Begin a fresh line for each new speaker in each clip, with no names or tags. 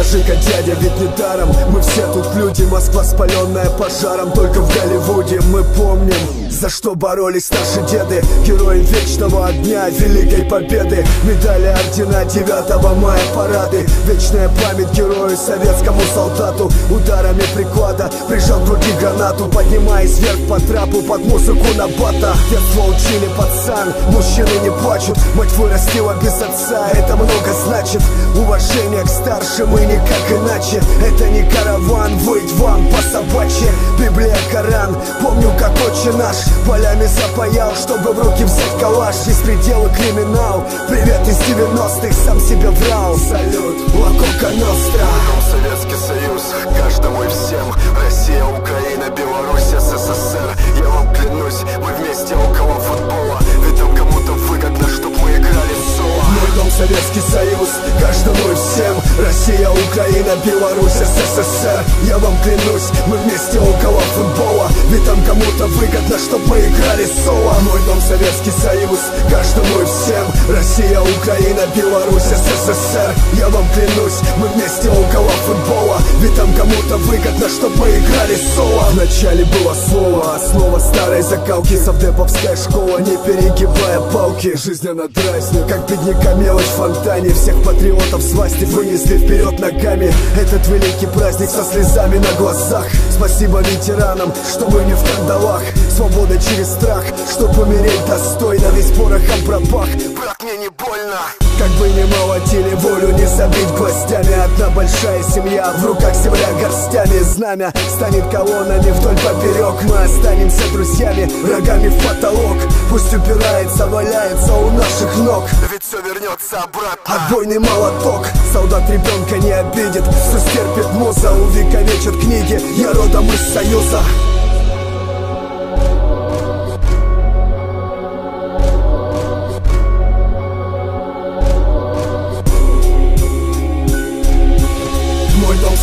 Скажи-ка, дядя, ведь недаром мы все тут люди. Москва, спаленная пожаром, только в Голливуде. Мы помним, за что боролись наши деды, герои вечного огня, великой победы. Медали, ордена, 9 мая парады. Вечная память герою, советскому солдату. Ударами приклада прижал к груди гранату, поднимаясь вверх по трапу под музыку Набата. Детство учили, пацан, мужчины не плачут. Мать вырастила без отца, это много значит. Уважение к старшим и никак иначе. Это не караван, выть вам по собачьи. Библия, Коран, помню, как отче наш полями запаял, чтобы в руки взять калаш. Беспредел и криминал, привет из 90-х, сам себе врал. Салют, Ла Кока Ностра.
Советский Союз, каждому и всем. Россия, Украина, Беларусь, СССР. Я вам клянусь, мы вместе около футбола. Ведь там кому-то выгодно, чтоб мы играли в соло.
Мой дом Советский Союз, каждому и всем. Россия, Украина, Беларусь, СССР. Я вам клянусь, мы вместе около футбола. Ведь там кому-то выгодно, чтоб мы играли соло. Мой дом Советский Союз, каждому и всем. Россия, Украина, Беларусь, СССР. Я вам клянусь, мы вместе около футбола. Ведь там кому-то выгодно, чтоб мы играли соло. Вначале было слово, основа старой закалки. Совдеповская школа, не перегибая палки. Жизненно дразнит, как бедняка мелочь в фонтане. Всех патриотов с власти вынесли вперед ногами. Этот великий праздник со слезами на глазах. Спасибо ветеранам, что мы не в кандалах. Свобода через страх, чтоб умереть достойно. Весь порохом пропах,
брат, мне не больно.
как бы не молотили волю, не забить гвоздями. Одна большая семья, в руках земля горстями. Знамя станет колоннами вдоль поперек. Мы останемся друзьями, врагами в потолок. Пусть упирается, валяется у наших ног,
ведь все вернется обратно.
Отбойный молоток, солдат ребенка не обидит. Все стерпит муза, увековечат книги. Я родом из Союза.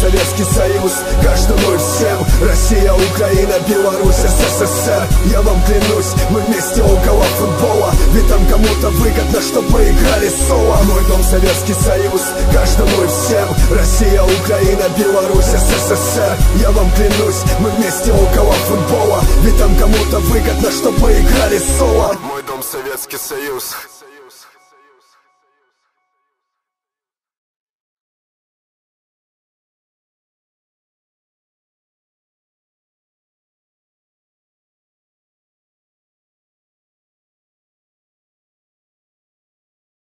Советский Союз, каждому и всем. Россия, Украина, Беларусь, СССР. Я вам клянусь, мы вместе около футбола. Ведь там кому-то выгодно, чтоб мы играли соло. Мой дом Советский Союз, каждому и всем. Россия, Украина, Беларусь, СССР. Я вам клянусь, мы вместе около футбола. Ведь там кому-то выгодно, чтоб мы играли соло.
Мой дом Советский Союз.